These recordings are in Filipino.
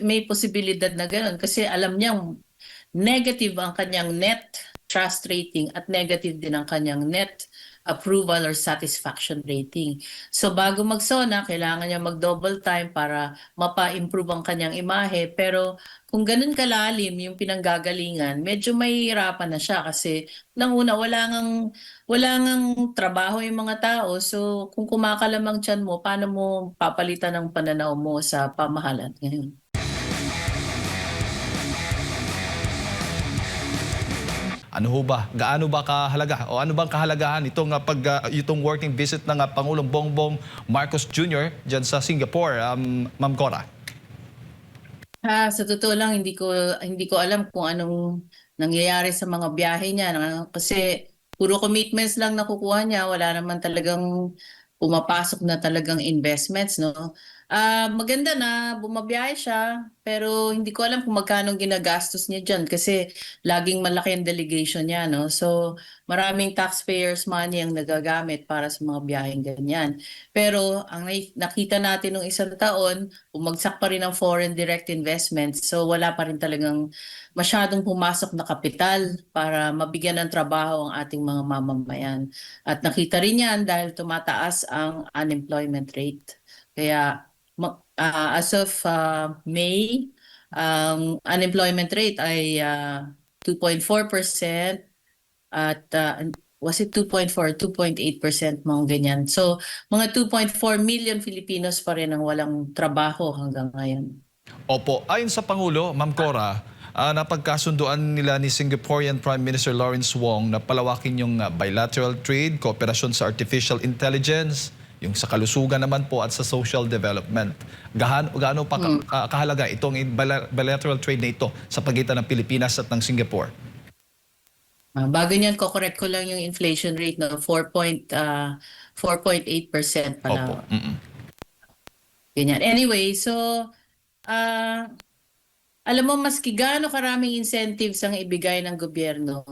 may posibilidad na gano'n kasi alam niyang negative ang kanyang net trust rating at negative din ang kanyang net approval or satisfaction rating. So bago mag-SONA, kailangan niya mag-double time para mapa-improve ang kanyang imahe. Pero kung ganun kalalim yung pinanggagalingan, medyo mahihirapan na siya kasi nang una wala ngang trabaho yung mga tao. So kung kumakalamang tiyan mo, paano mo papalitan ang pananaw mo sa pamahalaan ngayon? Ano ho ba? Gaano ba kahalaga o ano bang kahalagahan itong itong working visit ng Pangulong Bongbong Marcos Jr. diyan sa Singapore, Ma'am Cora? Sa totoo lang hindi ko alam kung anong nangyayari sa mga biyahe niya kasi puro commitments lang nakukuha niya, wala naman talagang pumapasok na talagang investments, no? Maganda na bumabiyahe siya, pero hindi ko alam kung magkano ginagastos niya diyan kasi laging malaki ang delegation niya, no? So, maraming taxpayers money ang nagagamit para sa mga biyaheng ganyan. Pero ang nakita natin nung isang taon, bumagsak pa rin ang foreign direct investments. So wala pa rin talagang masyadong pumasok na kapital para mabigyan ng trabaho ang ating mga mamamayan. At nakita rin yan dahil tumataas ang unemployment rate. Kaya as of May, ang unemployment rate ay 2.4% at was it 2.4, 2.8%, mga ganyan. So, mga 2.4 million Filipinos pa rin ang walang trabaho hanggang ngayon. Opo, ayon sa Pangulo, Ma'am Cora, napagkasunduan nila ni Singaporean Prime Minister Lawrence Wong na palawakin yung bilateral trade, kooperasyon sa artificial intelligence, yung sa kalusugan naman po at sa social development. Gaano pa kahalaga itong bilateral trade na ito sa pagitan ng Pilipinas at ng Singapore? Bago niyan, ko-correct ko lang yung inflation rate, no? 4.8% Opo. pala. Ganyan. Anyway, so ah alam mo, maski gaano karaming incentives ang ibigay ng gobyerno,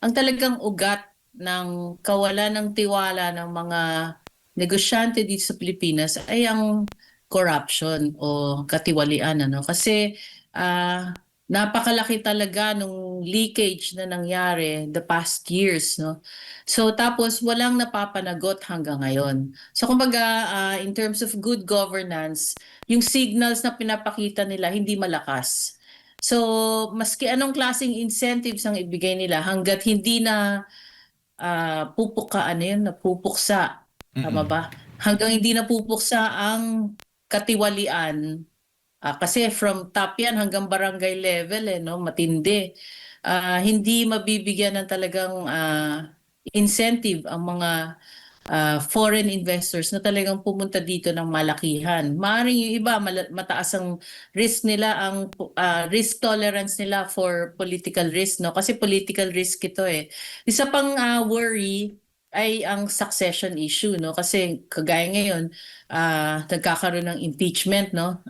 ang talagang ugat ng kawalan ng tiwala ng mga negosyante dito sa Pilipinas ay ang corruption o katiwalian, ano? Kasi napakalaki talaga nung leakage na nangyari the past years, no? So tapos walang napapanagot hanggang ngayon. So kumbaga, in terms of good governance, yung signals na pinapakita nila hindi malakas. So maski anong klaseng incentives ang ibigay nila hanggat hindi na napupuksa, tama ba? Hanggang hindi napupuksa ang katiwalian, kasi from top yan hanggang barangay level, no, matindi. Hindi mabibigyan ng talagang incentive ang mga foreign investors na talagang pumunta dito ng malakihan. Maaaring yung iba mataas ang risk nila, ang risk tolerance nila for political risk, no? Kasi political risk ito eh. Isa pang worry ay ang succession issue, no? Kasi kagaya ngayon, nagkakaroon ng impeachment, no?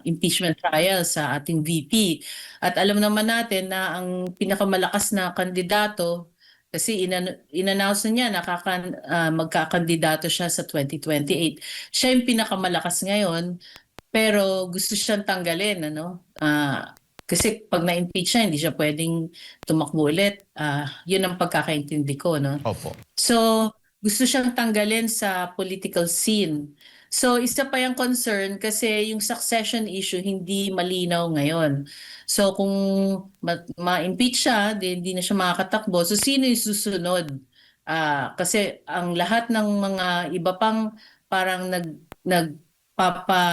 Impeachment trial sa ating VP. At alam naman natin na ang pinakamalakas na kandidato, kasi in-announce na niya na magkakandidato siya sa 2028. Siya yung pinakamalakas ngayon, pero gusto siyang tanggalin, ano? Kasi pag na-impeach siya, hindi siya pwedeng tumakbo ulit. Yun ang pagkakaintindi ko, no? Opo. So, gusto siyang tanggalin sa political scene. So, isa pa yung concern kasi yung succession issue hindi malinaw ngayon. So, kung ma-impeach siya, hindi na siya makakatakbo. So, sino yung susunod? Kasi ang lahat ng mga iba pang parang nagpapa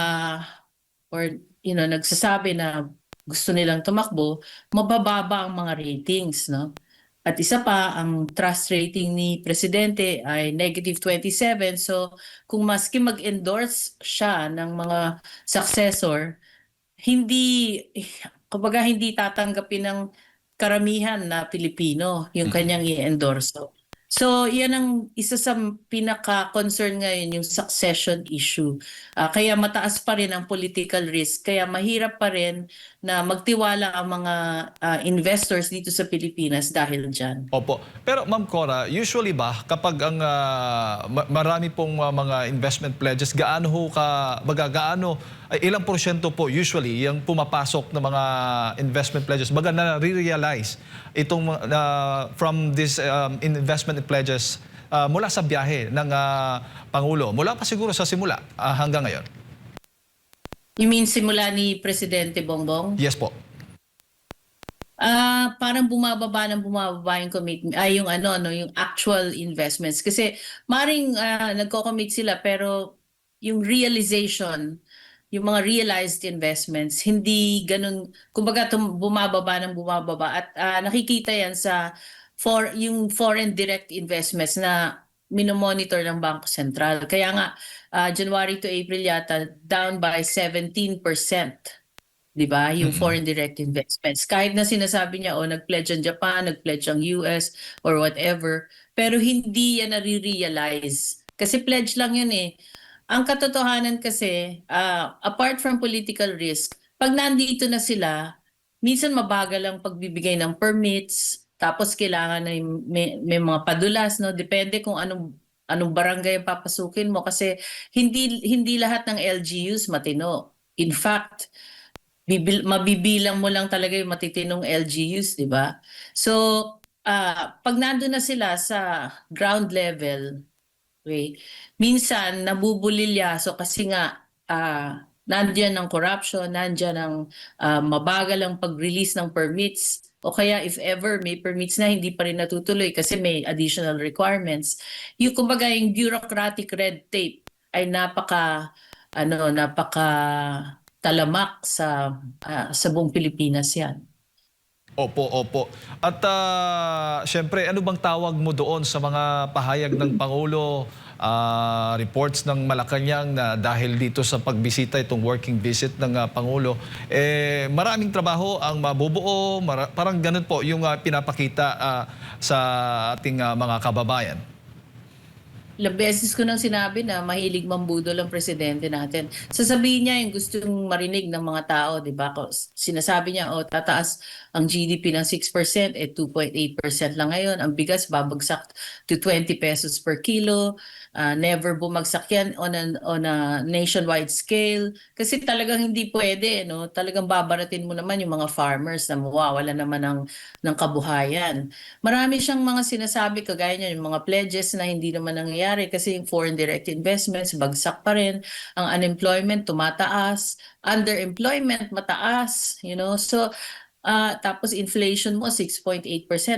or nagsasabi na gusto nilang tumakbo, mabababa ang mga ratings, no? At isa pa, ang trust rating ni Presidente ay -27. So kung maski mag-endorse siya ng mga successor, hindi, kumbaga hindi tatanggapin ng karamihan na Pilipino yung kanyang i-endorso. So, yan ang isa sa pinaka-concern ngayon, yung succession issue. Kaya mataas pa rin ang political risk. Kaya mahirap pa rin na magtiwala ang mga investors dito sa Pilipinas dahil dyan. Opo. Pero Ma'am Cora, usually ba kapag ang marami pong mga investment pledges, gaano ay ilang porsyento po usually yung pumapasok ng mga investment pledges, baga na-realize itong from this investment pledges mula sa biyahe ng Pangulo, mula pa siguro sa simula hanggang ngayon? You mean simula ni Presidente Bongbong? Yes po. Parang bumababa yung commitment, yung ano, no, yung actual investments. Kasi maring nagko-commit sila pero yung realization, yung mga realized investments, hindi ganun, kumbaga bumababa at nakikita yan sa yung foreign direct investments na minomonitor ng Bangko Sentral. Kaya nga, January to April yata, down by 17%. 'Di ba? Yung foreign direct investments. Kahit na sinasabi niya nag-pledge ang Japan, nag-pledge ang US or whatever, pero hindi yan nare-realize. Kasi pledge lang yun eh. Ang katotohanan kasi, apart from political risk, pag nandito na sila, minsan mabagal ang pagbibigay ng permits, tapos kailangan na may mga padulas, no? Depende kung anong barangay ang papasukin mo kasi hindi lahat ng LGUs matino. In fact, mabibilang mo lang talaga yung matitinong LGUs, di ba? So, pag nandun na sila sa ground level, okay, minsan nabubulilyaso kasi nga nandiyan ang corruption, nandiyan ang mabagal ang pag-release ng permits, o kaya if ever may permits na hindi pa rin natutuloy kasi may additional requirements. Yung kumbaga yung bureaucratic red tape ay napaka talamak sa buong Pilipinas 'yan. Opo, opo. At siyempre, ano bang tawag mo doon sa mga pahayag ng Pangulo, reports ng Malacanang na dahil dito sa pagbisita, itong working visit ng Pangulo, maraming trabaho ang mabubuo, parang ganun po yung pinapakita sa ating mga kababayan. Ilang beses ko nang sinabi na mahilig mambudol ang presidente natin. Sasabihin niya yung gustong marinig ng mga tao, di ba? Sinasabi niya, tataas ang GDP ng 6%, 2.8% lang ngayon. Ang bigas babagsak to 20 pesos per kilo. Never bumagsak yan on a nationwide scale. Kasi talagang hindi pwede, no? Talagang babaratin mo naman yung mga farmers na mawawala naman ng kabuhayan. Marami siyang mga sinasabi, kagaya niya, yung mga pledges na hindi naman nangyayari kasi yung foreign direct investments, bagsak pa rin. Ang unemployment, tumataas. Underemployment, mataas. So, tapos inflation mo, 6.8%,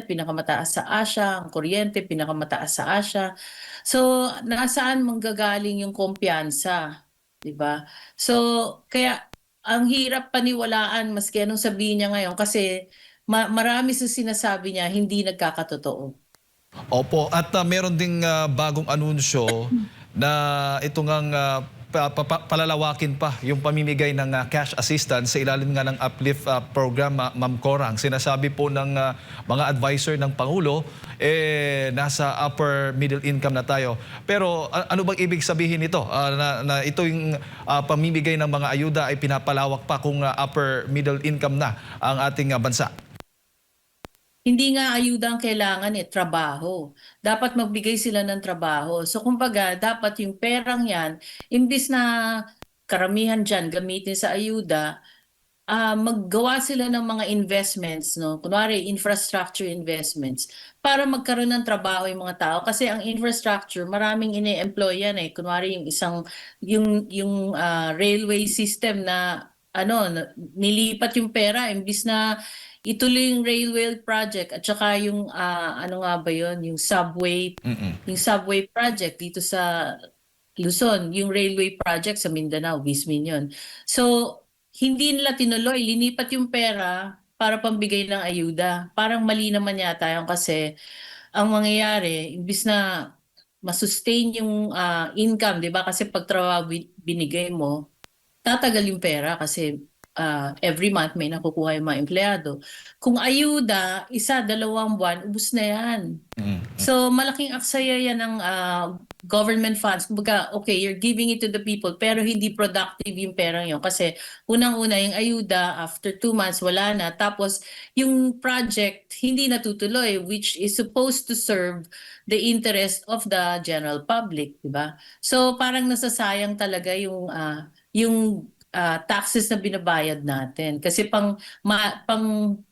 pinakamataas sa Asia. Ang kuryente, pinakamataas sa Asia. So, nasaan manggagaling yung kumpiyansa? 'Di ba? So, kaya ang hirap paniwalaan maski anong sabihin niya ngayon kasi marami sa sinasabi niya hindi nagkakatotoo. Opo, at meron ding bagong anunsyo na ito ngang palalawakin pa yung pamimigay ng cash assistance sa ilalim nga ng Uplift program, Ma'am Cora. Ang sinasabi po ng mga advisor ng Pangulo, nasa upper middle income na tayo. Pero ano bang ibig sabihin nito? Na ito yung pamimigay ng mga ayuda ay pinapalawak pa kung upper middle income na ang ating bansa? Hindi nga ayuda ang kailangan trabaho. Dapat magbigay sila ng trabaho. So kumbaga, dapat yung perang yan, imbis na karamihan dyan gamitin sa ayuda, maggawa sila ng mga investments, no? Kunwari, infrastructure investments, para magkaroon ng trabaho yung mga tao. Kasi ang infrastructure, maraming ine-employ yan eh. Kunwari, yung railway system na nilipat yung pera, imbis na ituloy yung railway project at saka yung ano nga ba yun, yung subway project dito sa Luzon, yung railway project sa Mindanao, Vismin yun. So, hindi nila tinuloy, linipat yung pera para pambigay ng ayuda. Parang mali naman yata yun kasi ang mangyayari, imbis na masustain yung income, di ba? Kasi pag trabaho binigay mo, tatagal yung pera kasi every month may nakukuha yung mga empleyado. Kung ayuda, isa, 2 buwan, ubus na yan. So malaking aksaya yan ng government funds. Kumbaga, okay, you're giving it to the people pero hindi productive yung perang yun. Kasi unang-una yung ayuda, after 2 months, wala na. Tapos yung project hindi natutuloy which is supposed to serve the interest of the general public, di ba? So parang nasasayang talaga yung taxes na binabayad natin. Kasi pang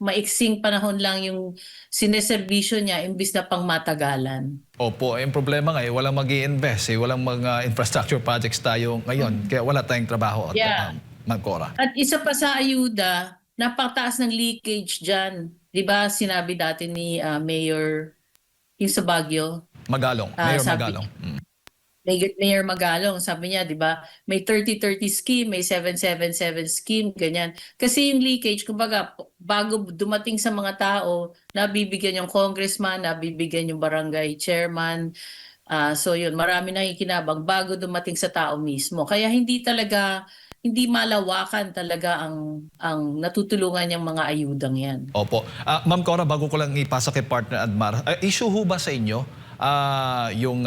maiksing panahon lang yung sineserbisyo niya imbis na pang matagalan. Opo, yung problema nga walang mag-i-invest, walang mga infrastructure projects tayo ngayon, kaya wala tayong trabaho at Yeah. Ma'am Cora. At isa pa sa ayuda, napakataas ng leakage dyan. 'Di ba sinabi dati ni Mayor yung sa Baguio, Magalong, ah, Mayor sabi Magalong. Mayor Magalong, sabi niya, 'di ba, may 30-30 scheme, may 777 scheme, ganyan. Kasi yung leakage, kumbaga, bago dumating sa mga tao, nabibigyan yung congressman, nabibigyan yung barangay chairman. So yun, marami na ikinabang bago dumating sa tao mismo. Kaya hindi malawakan talaga ang natutulungan niyang mga ayudang yan. Opo. Ma'am Cora, bago ko lang ipasa kay partner Admar, issue ho ba sa inyo yung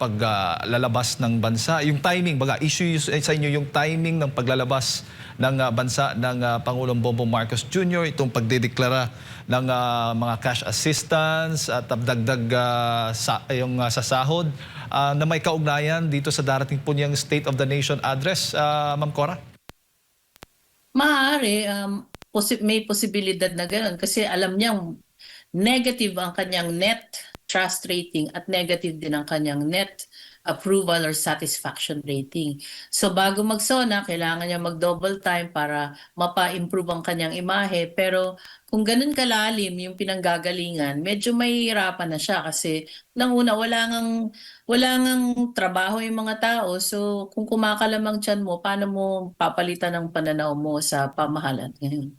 paglalabas ng bansa, yung timing, baga issue sa inyo yung timing ng paglalabas ng bansa ng Pangulong Bongbong Marcos Jr., itong pagdedeklara ng mga cash assistance at dagdag sa sahod na may kaugnayan dito sa darating po niyang State of the Nation address, Ma'am Cora? Maaari, may posibilidad na gano'n kasi alam niyang negative ang kanyang net trust rating at negative din ang kanyang net approval or satisfaction rating. So bago mag-SONA, kailangan niya mag-double time para mapa-improve ang kanyang imahe. Pero kung ganun kalalim yung pinanggagalingan, medyo mahihirapan na siya kasi nang una, wala ngang trabaho yung mga tao. So kung kumakalamang tiyan mo, paano mo papalitan ang pananaw mo sa pamahalaan ngayon?